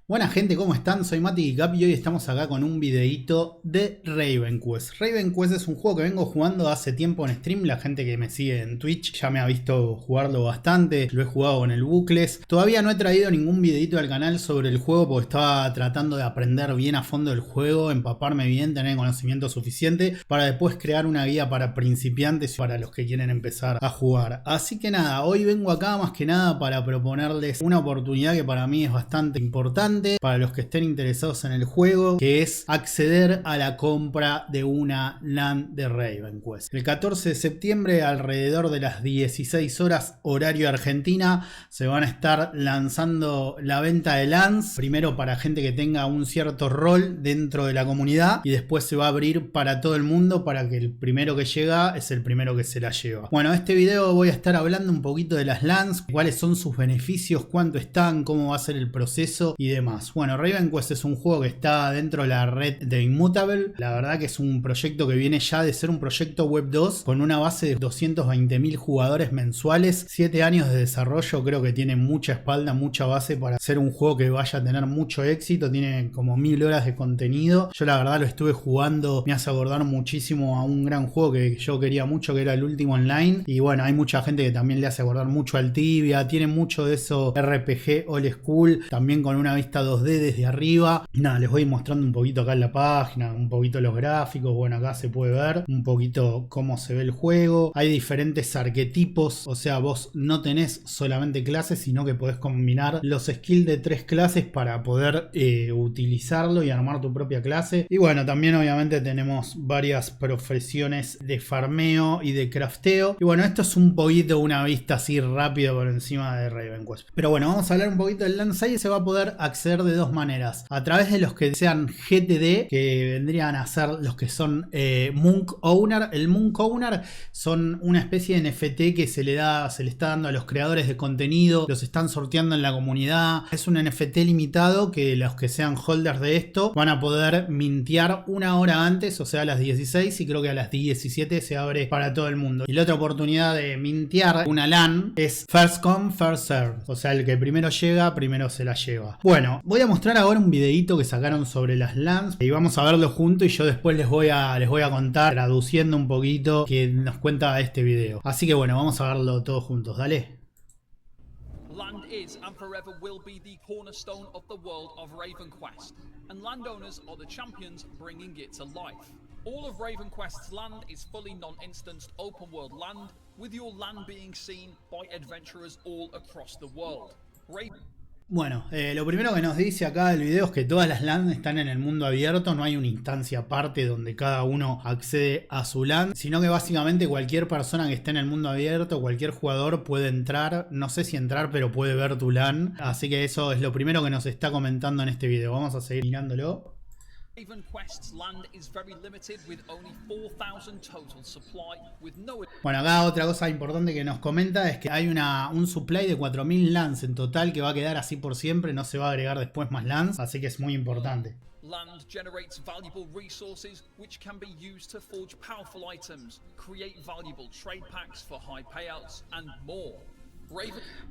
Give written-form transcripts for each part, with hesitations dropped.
Buena gente, ¿cómo están? Soy Mati Gap y hoy estamos acá con un videito de Raven Quest. Raven Quest es un juego que vengo jugando hace tiempo en stream. La gente que me sigue en Twitch ya me ha visto jugarlo bastante. Lo he jugado con el Bucles. Todavía no he traído ningún videito al canal sobre el juego porque estaba tratando de aprender bien a fondo el juego, empaparme bien, tener conocimiento suficiente para después crear una guía para principiantes y para los que quieren empezar a jugar. Así que nada, hoy vengo acá más que nada para proponerles una oportunidad que para mí es bastante importante para los que estén interesados en el juego, que es acceder a la compra de una LAN de Raven Quest. El 14 de septiembre, alrededor de las 16 horas horario Argentina, se van a estar lanzando la venta de LANs, primero para gente que tenga un cierto rol dentro de la comunidad y después se va a abrir para todo el mundo para que el primero que llega es el primero que se la lleva. Bueno, en este video voy a estar hablando un poquito de las LANs, cuáles son sus beneficios, cuánto están, cómo va a ser el proceso y demás. Bueno, Raven Quest es un juego que está dentro de la red de Immutable. La verdad que es un proyecto que viene ya de ser un proyecto web 2 con una base de 220.000 jugadores mensuales, 7 años de desarrollo. Creo que tiene mucha espalda, mucha base para ser un juego que vaya a tener mucho éxito. Tiene como 1000 horas de contenido. Yo la verdad lo estuve jugando, me hace acordar muchísimo a un gran juego que yo quería mucho, que era el último online. Y bueno, hay mucha gente que también le hace acordar mucho al Tibia. Tiene mucho de eso RPG old school, también con una vista 2D desde arriba. Nada, les voy mostrando un poquito acá en la página, un poquito los gráficos. Bueno, acá se puede ver un poquito cómo se ve el juego. Hay diferentes arquetipos, o sea, vos no tenés solamente clases, sino que podés combinar los skills de 3 clases para poder utilizarlo y armar tu propia clase. Y bueno, también obviamente tenemos varias profesiones de farmeo y de crafteo. Y bueno, esto es un poquito una vista así rápida por encima de Raven Quest. Pero bueno, vamos a hablar un poquito del LAN site. Se va a poder acceder de dos maneras: a través de los que sean GTD, que vendrían a ser los que son Monk Owner. El Monk Owner son una especie de NFT que se le está dando a los creadores de contenido, los están sorteando en la comunidad. Es un NFT limitado que los que sean holders de esto van a poder mintear una hora antes, o sea a las 16, y creo que a las 17 se abre para todo el mundo. Y la otra oportunidad de mintear una LAN es first come first serve, o sea el que primero llega primero se la lleva. Bueno, voy a mostrar ahora un videito que sacaron sobre las LANs y vamos a verlo juntos, y yo después les voy a contar traduciendo un poquito que nos cuenta este video. Así que bueno, vamos a verlo todos juntos, dale. Land is and forever will be the cornerstone of the world of Raven Quest, and landowners are the champions bringing it to life. All of Raven Quest's land is fully non-instanced open world land, with your land being seen by adventurers all across the world. Bueno, lo primero que nos dice acá el video es que todas las LAN están en el mundo abierto, no hay una instancia aparte donde cada uno accede a su LAN, sino que básicamente cualquier persona que esté en el mundo abierto, cualquier jugador puede entrar, no sé si entrar, pero puede ver tu LAN, así que eso es lo primero que nos está comentando en este video. Vamos a seguir mirándolo. Raven Quest's land is very limited with only 4,000 total supply with no... Bueno, acá otra cosa importante que nos comenta es que hay un supply de 4.000 LANs en total que va a quedar así por siempre, no se va a agregar después más LANs, así que es muy importante. Land generates valuable resources which can be used to forge powerful items, create valuable trade packs for high payouts and more.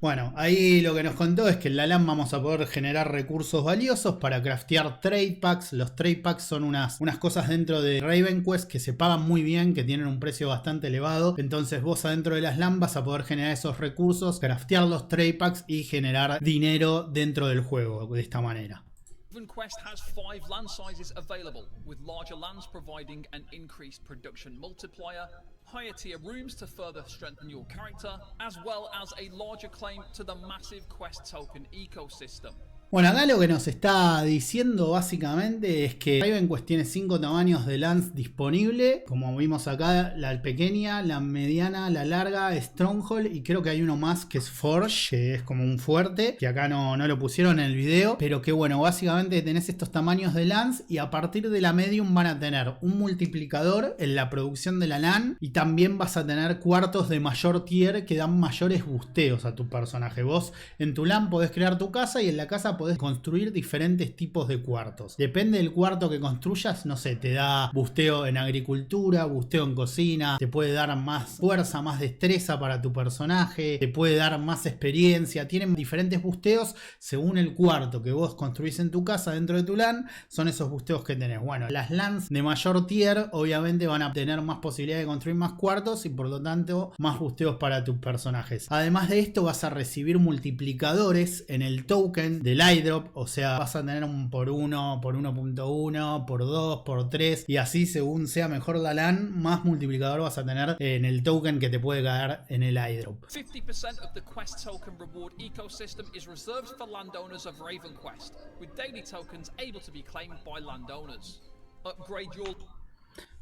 Bueno, ahí lo que nos contó es que en la LAN vamos a poder generar recursos valiosos para craftear trade packs. Los trade packs son unas cosas dentro de Raven Quest que se pagan muy bien, que tienen un precio bastante elevado. Entonces vos adentro de las LAN vas a poder generar esos recursos, craftear los trade packs y generar dinero dentro del juego de esta manera. Raven Quest has 5 land sizes available, with larger lands providing an increased production multiplier, higher tier rooms to further strengthen your character, as well as a larger claim to the massive Quest token ecosystem. Bueno, acá lo que nos está diciendo básicamente es que Raven Quest tiene 5 tamaños de LANs disponible. Como vimos acá, la pequeña, la mediana, la larga, Stronghold, y creo que hay uno más que es Forge, que es como un fuerte, que acá no lo pusieron en el video. Pero que bueno, básicamente tenés estos tamaños de LANs y a partir de la medium van a tener un multiplicador en la producción de la LAN, y también vas a tener cuartos de mayor tier que dan mayores busteos a tu personaje. Vos en tu LAN podés crear tu casa y en la casa podés construir diferentes tipos de cuartos. Depende del cuarto que construyas, no sé, te da busteo en agricultura, busteo en cocina, te puede dar más fuerza, más destreza para tu personaje, te puede dar más experiencia. Tienen diferentes busteos según el cuarto que vos construís en tu casa dentro de tu LAN, son esos busteos que tenés. Bueno, las LANs de mayor tier obviamente van a tener más posibilidad de construir más cuartos y por lo tanto más busteos para tus personajes. Además de esto vas a recibir multiplicadores en el token del iDrop, o sea, vas a tener un por 1, por 1.1, por 2, por 3 y así según sea mejor la LAN, más multiplicador vas a tener en el token que te puede caer en el iDrop. 50% of the quest token reward ecosystem is reserved for landowners of RavenQuest, with daily tokens able to be claimed by landowners. Upgrade your...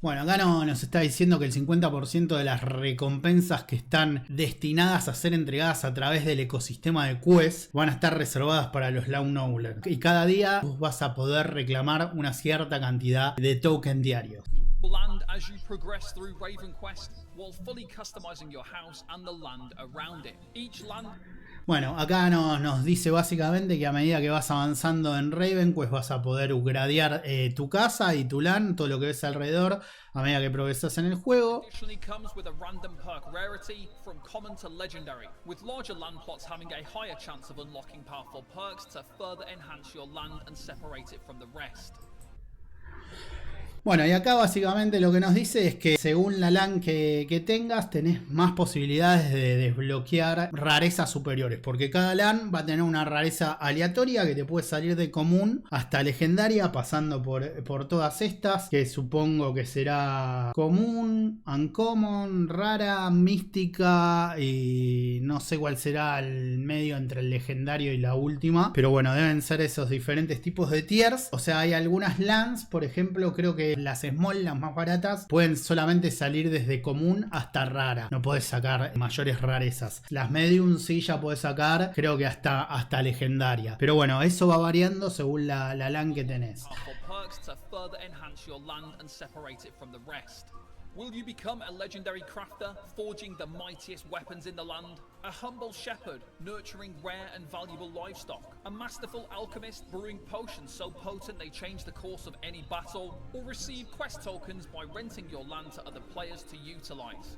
Bueno, acá nos está diciendo que el 50% de las recompensas que están destinadas a ser entregadas a través del ecosistema de Quest van a estar reservadas para los Lawn Owner. Y cada día vos vas a poder reclamar una cierta cantidad de token diarios. Land as you progress through RavenQuest, while fully customizing your house and the land around it. Each land... Bueno, acá nos dice básicamente que a medida que vas avanzando en RavenQuest vas a poder upgradear tu casa y tu LAN, todo lo que ves alrededor, a medida que progresas en el juego. Additionally comes with a random perk rarity from common to legendary, with larger land plots having a higher chance of unlocking powerful perks to further enhance your land and separate it from the rest. Bueno, y acá básicamente lo que nos dice es que según la LAN que tengas, tenés más posibilidades de desbloquear rarezas superiores. Porque cada LAN va a tener una rareza aleatoria que te puede salir de común hasta legendaria, pasando por todas estas, que supongo que será común, uncommon, rara, mística y no sé cuál será el medio entre el legendario y la última. Pero bueno, deben ser esos diferentes tipos de tiers. O sea, hay algunas LANs, por ejemplo, creo que las small, las más baratas, pueden solamente salir desde común hasta rara. No podés sacar mayores rarezas. Las medium sí ya podés sacar, creo que hasta legendaria. Pero bueno, eso va variando según la LAN que tenés. Will you become a legendary crafter, forging the mightiest weapons in the land? A humble shepherd, nurturing rare and valuable livestock? A masterful alchemist, brewing potions so potent they change the course of any battle? Or receive quest tokens by renting your land to other players to utilize?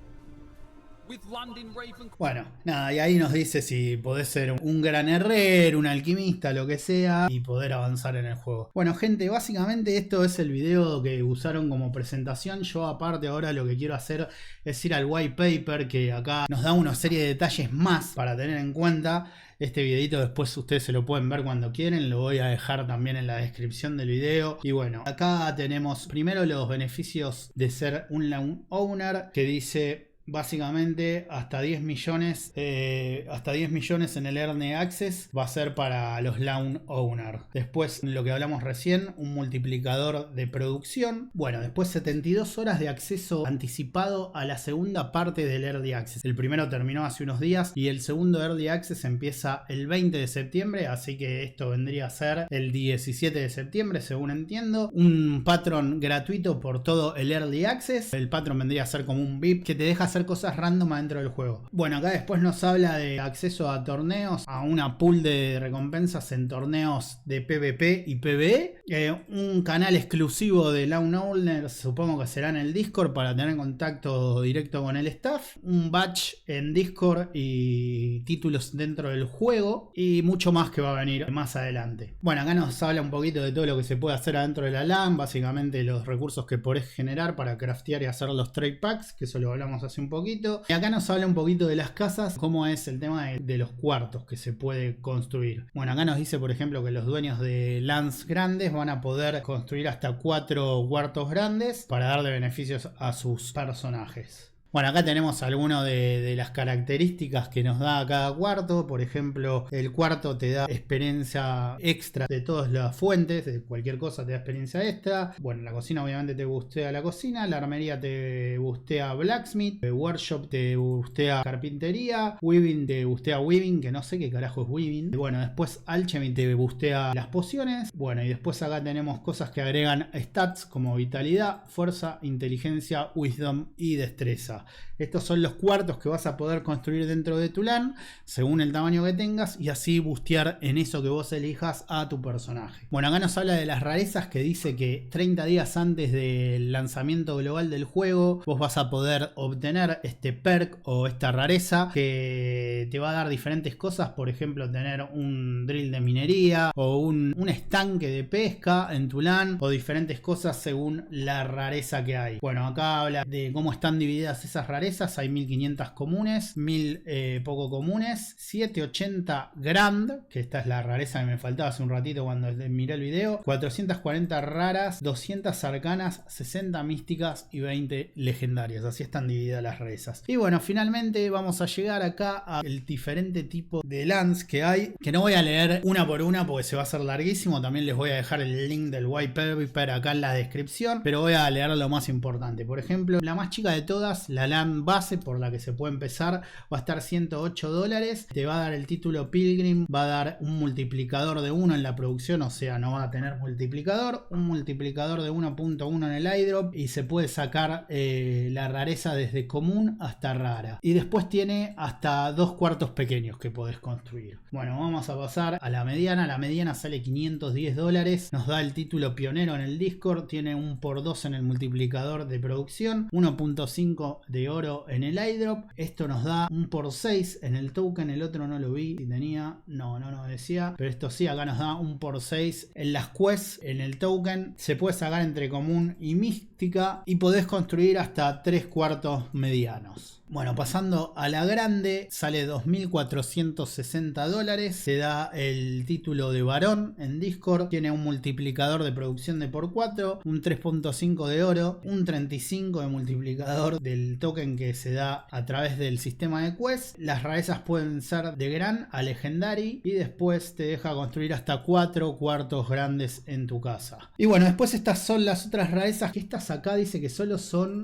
Bueno, nada, y ahí nos dice si podés ser un gran herrero, un alquimista, lo que sea, y poder avanzar en el juego. Bueno, gente, básicamente esto es el video que usaron como presentación. Yo aparte ahora lo que quiero hacer es ir al white paper, que acá nos da una serie de detalles más para tener en cuenta. Este videito después ustedes se lo pueden ver cuando quieren, lo voy a dejar también en la descripción del video. Y bueno, acá tenemos primero los beneficios de ser un Lawn Owner, que dice... Básicamente hasta 10 millones en el Early Access va a ser para los Lawn Owner. Después lo que hablamos recién, un multiplicador de producción. Bueno, después 72 horas de acceso anticipado a la segunda parte del Early Access. El primero terminó hace unos días y el segundo Early Access empieza el 20 de septiembre, así que esto vendría a ser el 17 de septiembre según entiendo. Un Patreon gratuito por todo el Early Access. El Patreon vendría a ser como un VIP que te deja hacer cosas random dentro del juego. Bueno, acá después nos habla de acceso a torneos, a una pool de recompensas en torneos de PvP y PvE, un canal exclusivo de Lawn Owner, supongo que será en el Discord para tener contacto directo con el staff, un badge en Discord y títulos dentro del juego y mucho más que va a venir más adelante. Bueno, acá nos habla un poquito de todo lo que se puede hacer adentro de la LAN, básicamente los recursos que podés generar para craftear y hacer los trade packs, que eso lo hablamos hace un poquito. Y acá nos habla un poquito de las casas, cómo es el tema de los cuartos que se puede construir. Bueno, acá nos dice por ejemplo que los dueños de LANs grandes van a poder construir hasta 4 cuartos grandes para darle beneficios a sus personajes. Bueno, acá tenemos algunas de las características que nos da cada cuarto. Por ejemplo, el cuarto te da experiencia extra de todas las fuentes, de cualquier cosa te da experiencia extra. Bueno, la cocina obviamente te bustea la cocina, la armería te bustea blacksmith, el workshop te bustea carpintería, weaving te bustea weaving, que no sé qué carajo es weaving. Bueno, después alchemy te bustea las pociones. Bueno, y después acá tenemos cosas que agregan stats como vitalidad, fuerza, inteligencia, wisdom y destreza. Estos son los cuartos que vas a poder construir dentro de tu LAN, según el tamaño que tengas, y así bustear en eso que vos elijas a tu personaje. Bueno, acá nos habla de las rarezas, que dice que 30 días antes del lanzamiento global del juego, vos vas a poder obtener este perk o esta rareza que te va a dar diferentes cosas. Por ejemplo, tener un drill de minería o un estanque de pesca en tu LAN, o diferentes cosas según la rareza que hay. Bueno, acá habla de cómo están divididas esas rarezas. Hay 1500 comunes, 1000 poco comunes, 780 grand, que esta es la rareza que me faltaba hace un ratito cuando miré el video, 440 raras, 200 arcanas, 60 místicas y 20 legendarias. Así están divididas las rarezas. Y bueno, finalmente vamos a llegar acá al diferente tipo de LANs que hay, que no voy a leer una por una porque se va a hacer larguísimo. También les voy a dejar el link del white paper acá en la descripción, pero voy a leer lo más importante. Por ejemplo, la más chica de todas, la LAN base por la que se puede empezar, va a estar $108. Te va a dar el título Pilgrim, va a dar un multiplicador de 1 en la producción, o sea, no va a tener multiplicador, un multiplicador de 1.1 en el airdrop, y se puede sacar la rareza desde común hasta rara. Y después tiene hasta 2 cuartos pequeños que podés construir. Bueno, vamos a pasar a la mediana. La mediana sale $510, nos da el título pionero en el Discord, tiene un por 2 en el multiplicador de producción, 1.5 de oro en el airdrop. Esto nos da un por 6 en el token, el otro no lo vi si tenía, no decía, pero esto sí, acá nos da un por 6 en las quests. En el token se puede sacar entre común y mística, y podés construir hasta 3 cuartos medianos. Bueno, pasando a la grande, sale $2460, se da el título de varón en Discord, tiene un multiplicador de producción de por 4, un 3.5 de oro, un 35 de multiplicador del token que se da a través del sistema de quest. Las rarezas pueden ser de gran a legendary, y después te deja construir hasta 4 cuartos grandes en tu casa. Y bueno, después estas son las otras rarezas, que estas acá dice que solo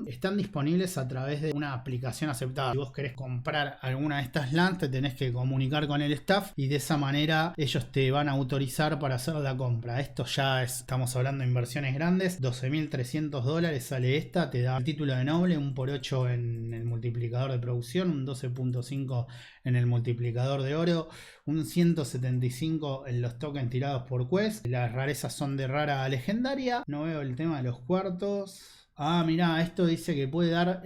están disponibles a través de una aplicación aceptada. Si vos querés comprar alguna de estas LANs, te tenés que comunicar con el staff, y de esa manera ellos te van a autorizar para hacer la compra. Esto ya estamos hablando de inversiones grandes. $12.300 sale esta, te da el título de noble, un por 8 en el multiplicador de producción, un 12.5 en el multiplicador de oro, un 175 en los tokens tirados por quest. Las rarezas son de rara a legendaria. No veo el tema de los cuartos. Ah, mirá, esto dice que puede dar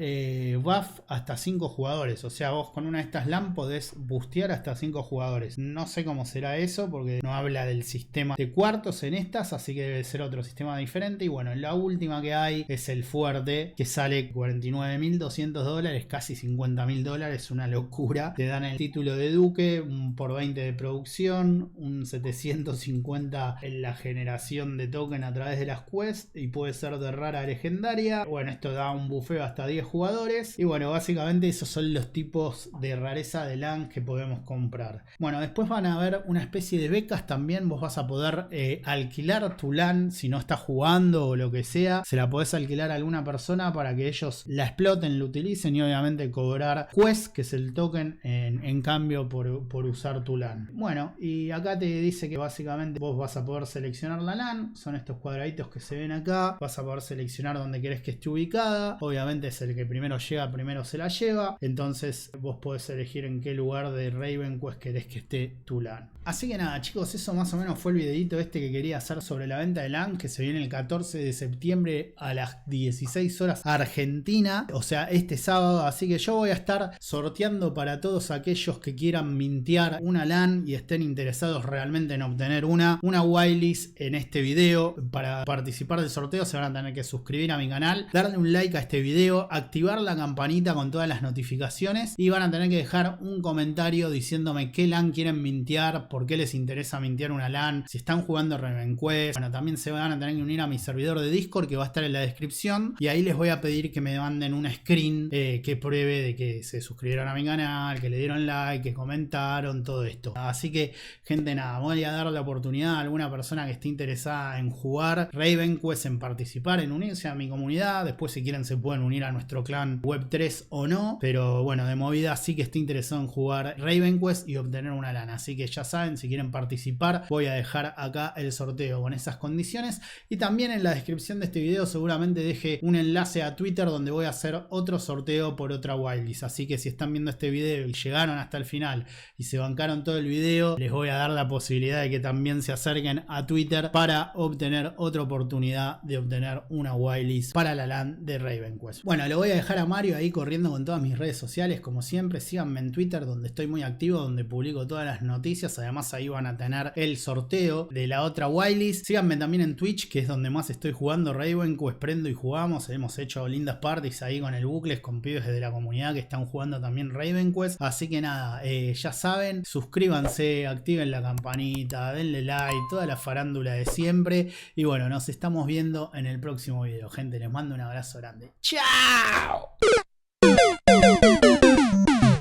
buff hasta 5 jugadores. O sea, vos con una de estas LAN podés bustear hasta 5 jugadores. No sé cómo será eso, porque no habla del sistema de cuartos en estas, así que debe ser otro sistema diferente. Y bueno, la última que hay es el fuerte, que sale $49.200, casi $50.000, una locura. Te dan el título de duque, un por 20 de producción, un 750 en la generación de token a través de las quests, y puede ser de rara a legendaria. Bueno, esto da un bufeo hasta 10 jugadores. Y bueno, básicamente esos son los tipos de rareza de LAN que podemos comprar. Bueno, después van a haber una especie de becas también. Vos vas a poder alquilar tu LAN si no estás jugando o lo que sea. Se la podés alquilar a alguna persona para que ellos la exploten, la utilicen, y obviamente cobrar quest, que es el token, en cambio por usar tu LAN. Bueno, y acá te dice que básicamente vos vas a poder seleccionar la LAN. Son estos cuadraditos que se ven acá. Vas a poder seleccionar donde querés que esté ubicada. Obviamente es el que primero llega, primero se la lleva. Entonces vos podés elegir en qué lugar de Raven Quest querés que esté tu LAN. Así que nada, chicos, eso más o menos fue el videito que quería hacer sobre la venta de LAN, que se viene el 14 de septiembre a las 16 horas Argentina, o sea, este sábado. Así que yo voy a estar sorteando para todos aquellos que quieran mintear una LAN y estén interesados realmente en obtener una whitelist en este video. Para participar del sorteo se van a tener que suscribir a mi canal, darle un like a este video, activar la campanita con todas las notificaciones, y van a tener que dejar un comentario diciéndome qué LAN quieren mintear, por qué les interesa mintear una LAN, si están jugando Raven Quest. Bueno, también se van a tener que unir a mi servidor de Discord, que va a estar en la descripción, y ahí les voy a pedir que me manden una screen que pruebe de que se suscribieron a mi canal, que le dieron like, que comentaron, todo esto. Así que, gente, nada, voy a dar la oportunidad a alguna persona que esté interesada en jugar Raven Quest, en participar, en unirse a mi comunidad comunidad. Después si quieren se pueden unir a nuestro clan Web3 o no. Pero bueno, de movida sí que estoy interesado en jugar Raven Quest y obtener una lana. Así que ya saben, si quieren participar voy a dejar acá el sorteo con esas condiciones. Y también en la descripción de este video seguramente deje un enlace a Twitter donde voy a hacer otro sorteo por otra wildlist. Así que si están viendo este video y llegaron hasta el final y se bancaron todo el video, les voy a dar la posibilidad de que también se acerquen a Twitter para obtener otra oportunidad de obtener una wildlist para la LAN de Raven Quest. Bueno, le voy a dejar a Mario ahí corriendo con todas mis redes sociales como siempre. Síganme en Twitter donde estoy muy activo, donde publico todas las noticias. Además ahí van a tener el sorteo de la otra wildlist. Síganme también en Twitch, que es donde más estoy jugando Raven Quest, prendo y jugamos. Hemos hecho lindas parties ahí con el Bucles, con pibes de la comunidad que están jugando también Raven Quest. Así que nada, ya saben, suscríbanse, activen la campanita, denle like, toda la farándula de siempre. Y bueno, nos estamos viendo en el próximo video, gente. Les mando un abrazo grande. ¡Chao!